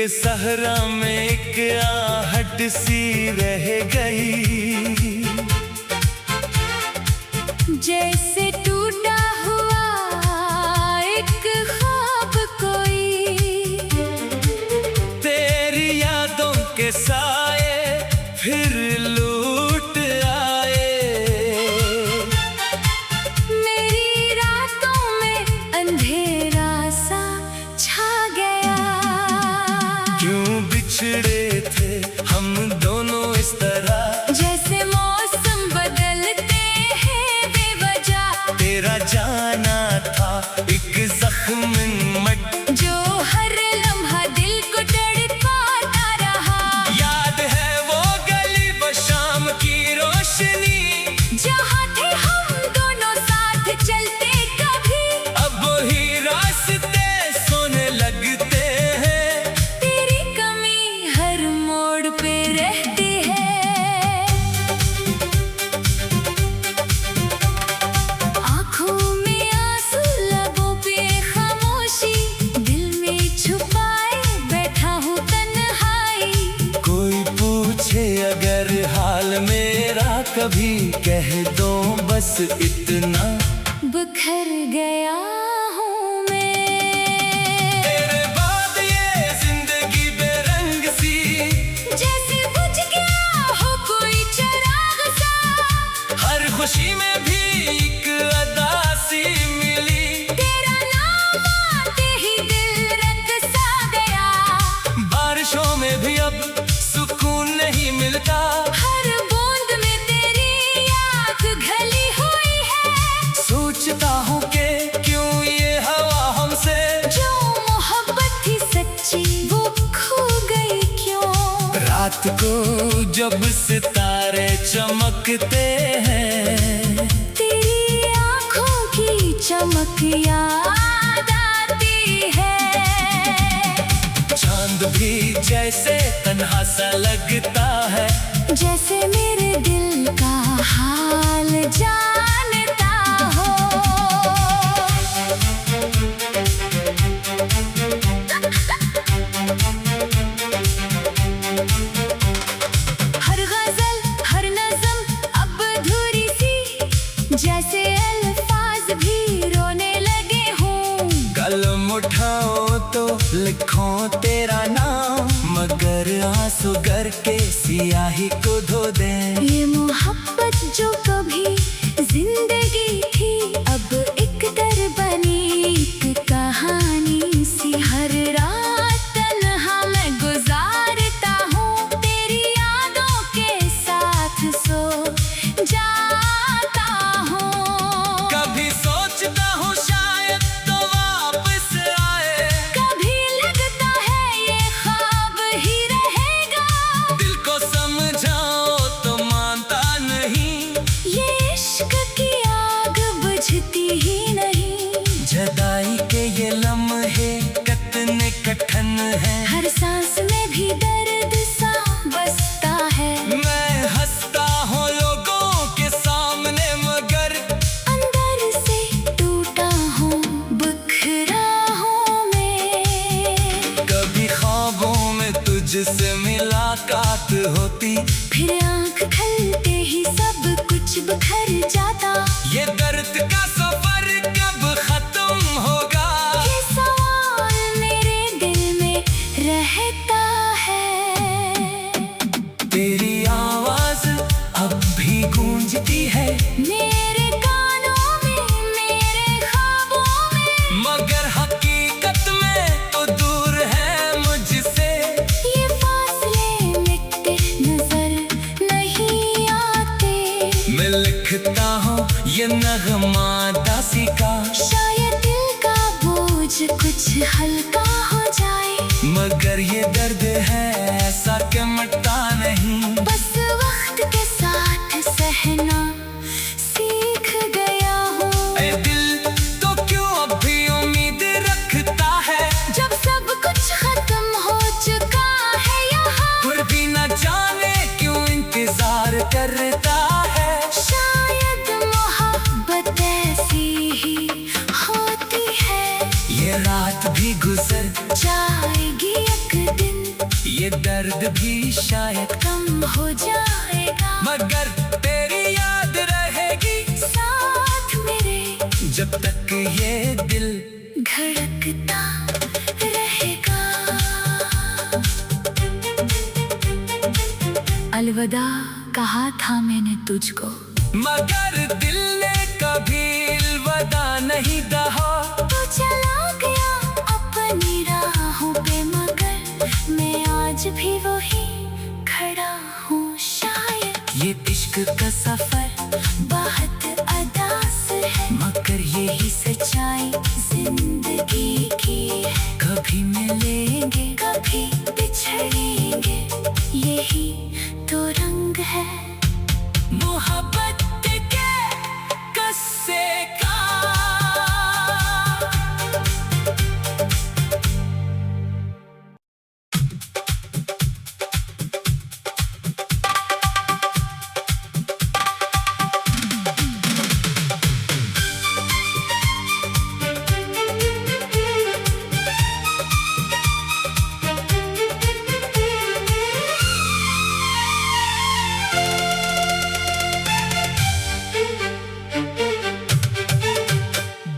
सहरा में एक आहट सी रह गई, जैसे टूटा हुआ एक ख्वाब कोई। तेरी यादों के साए फिर लूट आए, मेरी रातों में अंधेरा सा छा गया। क्यों बिछड़े थे हम दोनों इस तरह, जैसे मौसम बदलते हैं बेवजह। तेरा जाना था एक जख्म मट, जो हर लम्हा दिल को तड़पाता रहा। याद है वो गली व शाम की रोशनी, जहाँ थे हम दोनों साथ चलते कभी। अब वही रास्ते सोने लगते हैं। तेरी कमी हर मोड़ पे रहती है, आँखों में आंसू लबों पे खामोशी। दिल में छुपाए बैठा हूँ तन्हाई। कोई पूछे अगर हाल मेरा कभी, कह दो बस इतना, बिखर गया हूँ मैं। तेरे बाद ये जिंदगी बेरंग सी, जैसे बुझ गया हो कोई चिराग सा। हर खुशी में भी एक अदा सी मिली। तेरा नाम आते ही दिल रंग सा गया। बारिशों में भी अब सुकून नहीं मिलता, हर बूंद में तेरी याद घली हुई है। सोचता हूँ कि क्यों ये हवा हमसे, जो मोहब्बत थी सच्ची वो खो गई क्यों। रात को जब सितारे चमकते हैं, तेरी आँखों की चमक याद आती है। चांद भी जैसे तन्हा सा लगता है, जैसे मेरे दिल का हाल जानता हो। हर गजल हर नज़म अब अधूरी सी, जैसे अल्फाज भी रोने लगे हों। कलम उठाओ तो लिखो तेरा नाम, मगर आंसू गर के सियाही को धो दे। ये मोहब्बत जो कभी जिंदगी थी, अब एक दर बनी एक कहानी सी। हर रात तन्हा मैं गुजारता हूँ, तेरी यादों के साथ सो जाता हूँ। कभी सोचता हूँ शायद तो वापस आए, कभी लगता है ये ख्वाब ही रहेगा। दिल को समझाओ तो मानता नहीं, ये इश्क की आग बुझती ही नहीं। जुदाई के ये लम्हे कितने कठिन हैं। हर सांस में भी दर्द सा बसता है। मैं हंसता हूँ लोगों के सामने, मगर अंदर से टूटा हूँ बिखरा हूँ मैं। कभी ख्वाबों में तुझसे मुलाकात होती, फिर आँख खुलते ही सब कुछ बिखर जाता। ये दर्द का सफर कब खत्म होगा। ये सवाल मेरे दिल में रहता है। तेरी आवाज अब भी गूंजती है मेरे कानों में मेरे ख्वाबों में, मगर हकीकत में तो दूर है मुझसे। ये फासले मिटते नजर नहीं आते। मैं लिखता हूँ ये नगमा दासी का, शायद दिल का बोझ कुछ हल्का हो जाए। मगर ये दर्द है ऐसा कि मिटता नहीं। बस वक्त के साथ सहना सीख गया हूँ। ऐ दिल तो क्यों अब भी उम्मीद रखता है, जब सब कुछ खत्म हो चुका है यहाँ। फिर भी न जाने क्यों इंतजार करता है। शायद मोहब्बत ऐसी ही होती है। ये रात भी गुजर जाएगी एक दिन। दर्द भी शायद कम हो जाएगा, मगर तेरी याद रहेगी साथ मेरे जब तक ये दिल धड़कता रहेगा। अलविदा कहा था मैंने तुझको, मगर दिल ने कभी अलविदा नहीं कहा। तू चला गया अपनी राहों पे, मगर मैं आज भी वही खड़ा हूँ शायद। ये इश्क का सफर बहुत अदास है, मगर यही सच्चाई जिंदगी की है। कभी मिलेंगे कभी बिछड़ेंगे, यही तो रंग है मोहब्बत के किस्से का।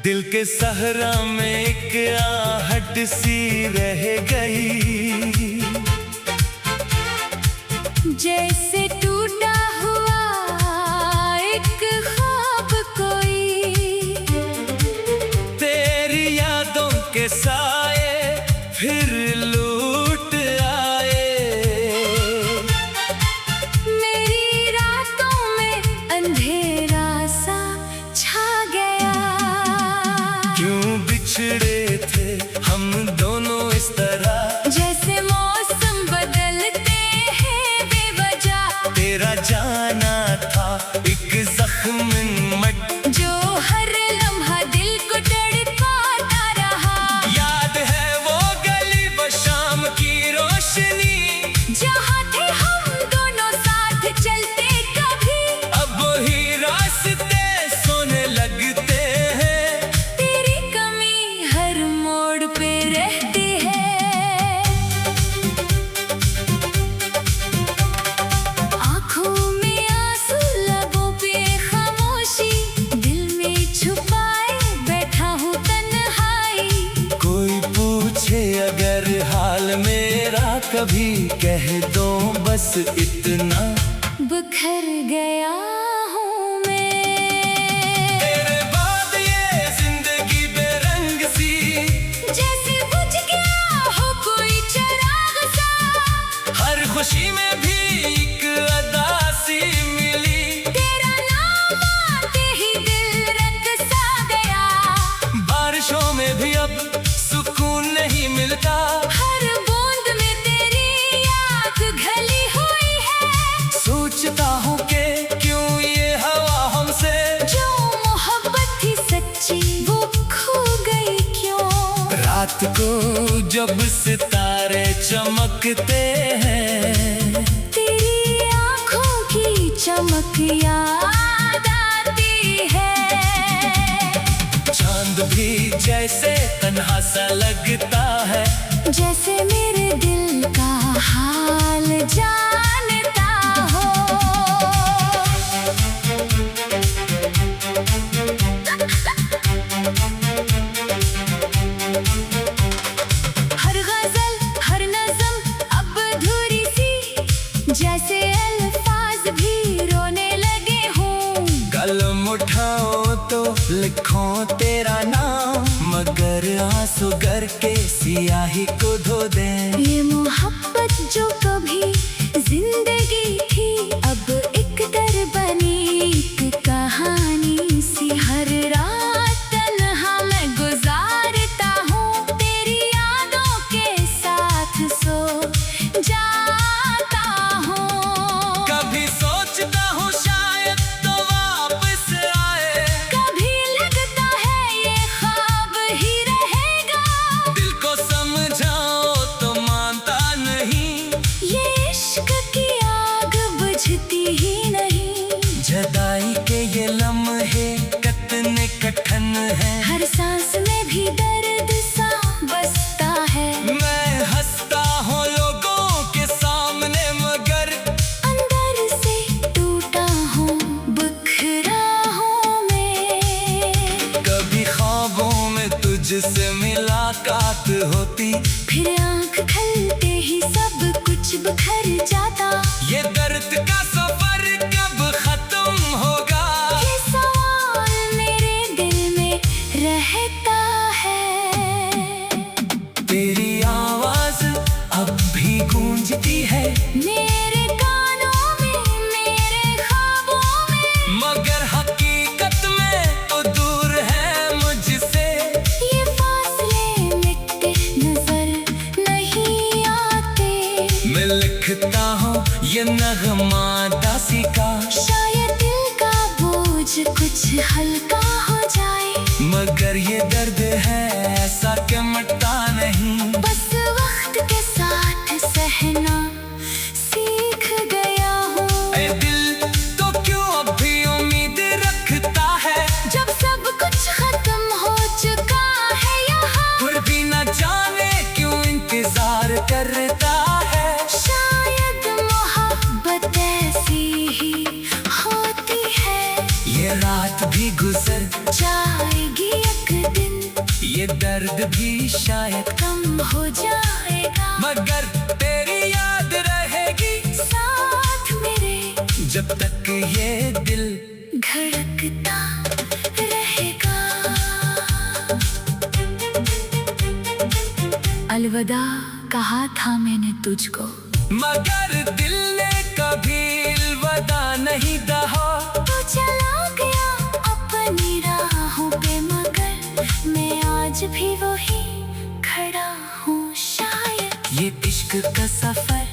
दिल के सहरा में एक आहट सी रह गई, जैसे टूटा हुआ एक ख्वाब कोई। तेरी यादों के साए फिर लूट आए। मेरी रातों में अंधेरा सा छा गया, क्यों बिछड़े थे हम दोनों इस तरह, जैसे मौसम बदलते हैं बेवजह। तेरा जाना था एक जख्म मट, जो हर लम्हा दिल को तड़पाता रहा। याद है वो गली वो शाम की रोशनी, जहाँ थे हम दोनों साथ चलते कभी। अब वही रास्ते सोने लगते हैं। तेरी कमी हर मोड़ पे रहती है, आँखों में आंसू लबों पे खामोशी, दिल में छुपाए बैठा हूँ तन्हाई। कोई पूछे अगर हाल मेरा कभी कह दो बस इतना, बिखर गया हूँ मैं। तेरे बाद ये जिंदगी बेरंग सी, जैसे बुझ गया हो कोई चिराग सा। हर खुशी में भी एक अदा सी मिली। तेरा नाम आते ही दिल रंग सा गया, बारिशों में भी अब सुकून नहीं मिलता। हर बूंद में तेरी याद घली हुई है। सोचता हूँ कि क्यों ये हवा हमसे, जो मोहब्बत थी सच्ची वो खो गई क्यों। रात को जब सितारे चमकते हैं, तेरी आँखों की चमक याद आती है। चांद भी जैसे तन्हा सा लगता है, जैसे मेरे दिल का हाल जानता हो। हर गजल हर नज़म अब अधूरी सी, जैसे अल्फाज भी रोने लगे हूँ। कलम उठाओ तो लिखो तेरा नाम, मगर आंसू गर के सियाही को धो दे। ये मोहब्बत जो कभी जिंदगी थी, अब एक डर बनी एक कहानी सी। हर रात तन्हा मैं गुजारता हूँ, तेरी यादों के साथ सो जाता हूँ। कभी सोचता हूँ शायद तो वापस आए, कभी लगता है ये ख्वाब ही रहेगा। दिल को समझाओ तो मानता नहीं। ये इश्क की फिर आंख खुलते ही सब कुछ बिखर जाता। ये दर्द का सफर कब खत्म होगा, ये सवाल मेरे दिल में रहता है। तेरी आवाज अब भी गूंजती है मेरे कानों में, मेरे ख्वाबों में, मगर हकीकत में तो दूर है मुझसे। ये फासले मिटते नजर नहीं आते। मैं लिखता हूँ ये नगमा दासी का, शायद दिल का बोझ कुछ हल्का हो जाए। मगर ये दर्द है ऐसा कि मिटता नहीं। बस वक्त के साथ सहना सीख गया हूँ। ऐ दिल तो क्यों अब भी उम्मीद रखता है, जब सब कुछ खत्म हो चुका है यहाँ, फिर भी न जाने क्यों इंतजार करता है। शायद मोहब्बत ऐसी ही होती है। ये रात भी गुजर जाएगी एक दिन, ये दर्द भी शायद, कम हो जाएगा, मगर तेरी याद रहेगी साथ मेरे जब तक ये दिल धड़कता रहेगा। अलविदा कहा था मैंने तुझको, मगर दिल ने कभी अलविदा नहीं कहा। तू चला गया अपनी राहों पे, मगर मैं आज भी वही खड़ा हूँ। शायद ये इश्क का सफर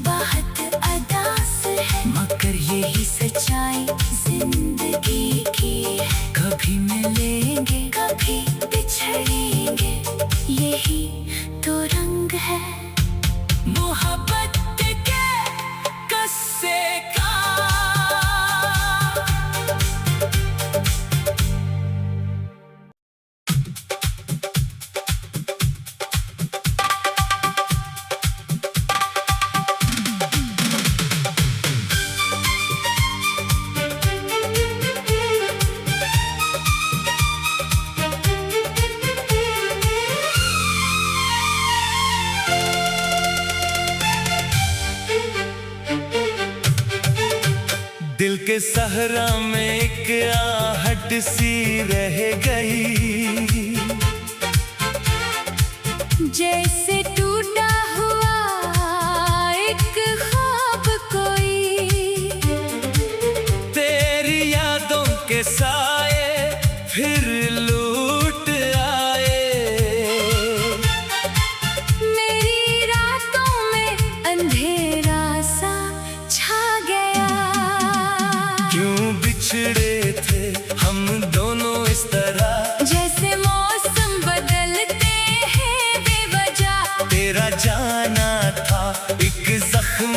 बहुत अदास है, मगर यही सच्चाई जिंदगी की है। कभी मिलेंगे कभी बिछड़ेंगे, यही तो रंग है मोहब्बत के किस्से का। दिल के सहरा में एक आहट सी रह गई, जैसे टूटा हुआ एक ख्वाब कोई। तेरी यादों के साए फिर लूट आए। मेरी रातों में अंधेरा सा छा गया। क्यों बिछड़े थे हम दोनों इस तरह, जैसे मौसम बदलते हैं बेवजह। तेरा जाना था एक जख्म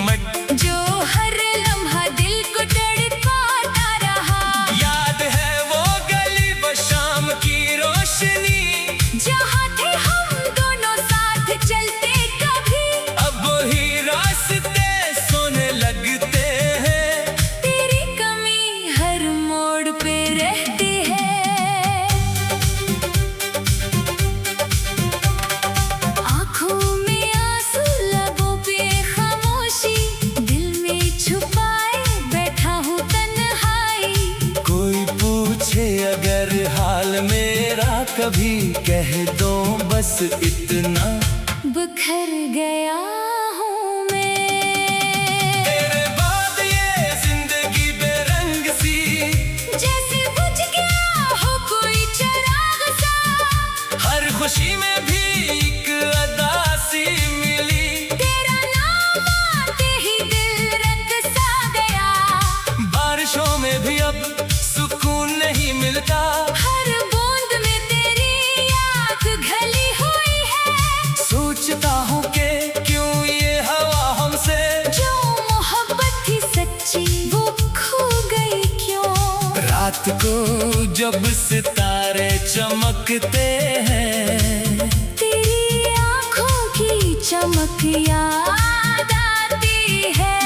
मट, जो हर लम्हा दिल को तड़पाता रहा। याद है वो गली व शाम की रोशनी, जहाँ थे हम दोनों साथ चलते कभी। अब वही रास्ते सोने लगते हैं। तेरी कमी हर मोड़ पे रहती है। आँखों में आंसू, लबों पे खामोशी, दिल में छुपाए बैठा हूँ तन्हाई। कोई पूछे अगर हाल मेरा, कभी कह दो बस इतना, बिखर गया हूँ मैं। तेरे बाद ये जिंदगी बेरंग सी, जैसे बुझ गया हो कोई चिराग सा। हर खुशी में भी एक अदा सी मिली। तेरा नाम आते ही दिल रंग सा गया। बारिशों में भी अब सुकून नहीं मिलता, हर बूंद में तेरी याद घली हुई है। सोचता हूँ कि क्यों ये हवा हमसे, जो मोहब्बत थी सच्ची वो खो गई क्यों। रात को जब सितारे चमकते हैं, तेरी आँखों की चमक याद आती है।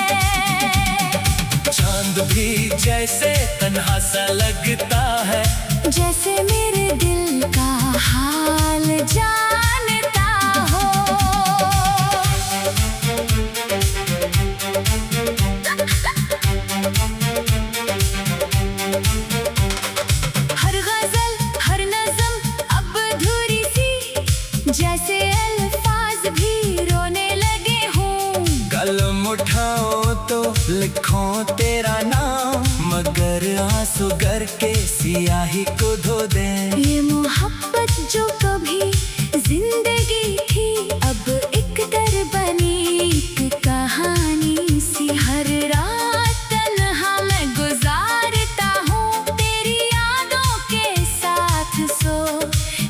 चांद भी जैसे तन्हा सा लगता है, जैसे मेरे दिल का हाल जानता लिखो तेरा नाम, मगर आंसू गर के सियाही को धो दे। ये मोहब्बत जो कभी जिंदगी थी, अब एक दर बनी एक कहानी सी। हर रात तन्हा मैं गुजारता हूँ, तेरी यादों के साथ सो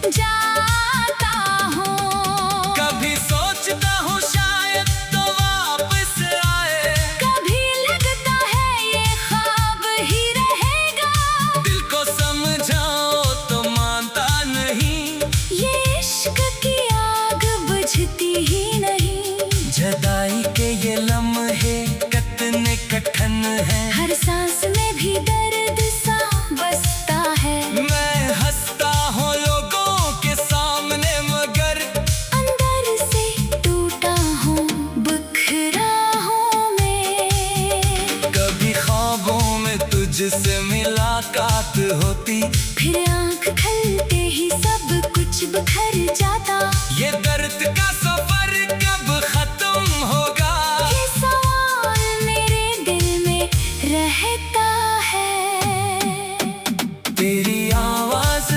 जाता हूँ। कभी सोचता हूँ शायद तो वापस आए, कभी लगता है ये ख्वाब ही रहेगा। दिल को समझाओ तो मानता नहीं, ये इश्क की आग बुझती ही नहीं। जुदाई के ये लम्हे कितने कठिन हैं। हर सांस में भी दर्द सा बसता है। मैं हंसता हूँ लोगों के सामने, मगर अंदर से टूटा हूँ, बिखरा हूँ मैं। कभी ख्वाबों में तुझसे मुलाकात होती, फिर आँख खुलते ही सब कुछ बिखर जाता। ये दर्द का सफर कब खत्म होगा? ये सवाल मेरे दिल में रहता है। तेरी आवाज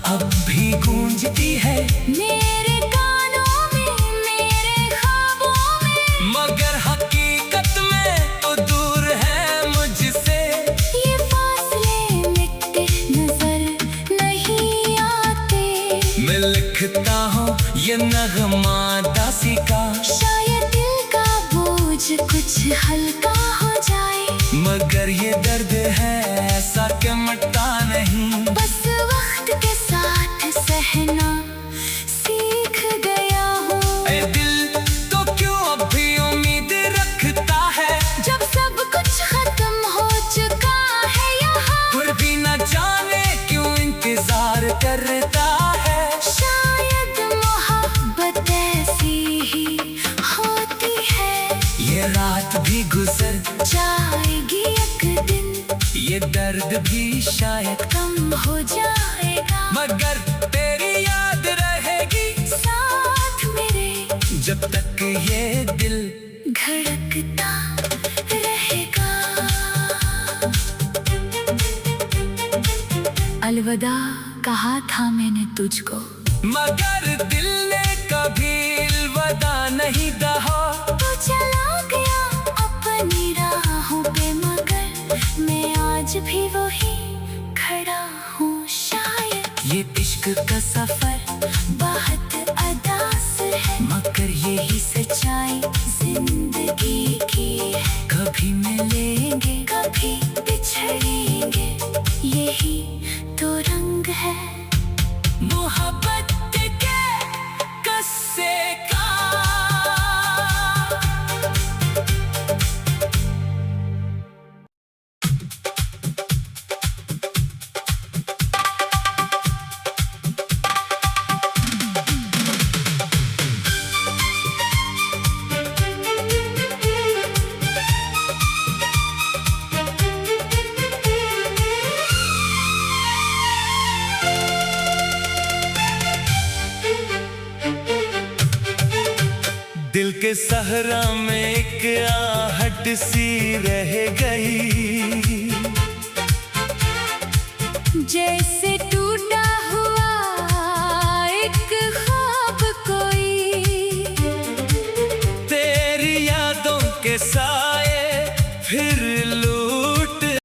अब भी गूंजती है मेरे कानों में, मेरे ख्वाबों में, मगर हकीकत में तो दूर है मुझसे। ये फासले मिटते नजर नहीं आते। मैं लिखता हूँ ये नगमा दासी का, शायद दिल का बोझ कुछ हल्का हो जाए। मगर ये दर्द है ऐसा कि मिटता नहीं। बस वक्त के साथ सहना सीख गया हूँ। ए दिल तो क्यों अब भी उम्मीद रखता है, जब सब कुछ खत्म हो चुका है यहाँ। फिर भी न जाने क्यों इंतजार करता है। शायद मोहब्बत ऐसी ही होती है, ये रात भी गुजर जाएगी एक दिन, ये दर्द भी शायद, कम हो जाएगा। मगर तेरी याद रहेगी साथ मेरे जब तक ये दिल धड़कता रहेगा। अलविदा कहा था मैंने तुझको, मगर दिल ने कभी अलविदा नहीं कहा। तू चला गया अपनी राहों पे, मगर मैं आज भी वही खड़ा हूँ। शायद ये इश्क का सफर बहुत अदास है, मगर यही सच्चाई जिंदगी की है। कभी मिलेंगे कभी बिछड़ेंगे, यही तो रंग है मोहब्बत के किस्से का। दिल के सहरा में एक आहट सी रह गई,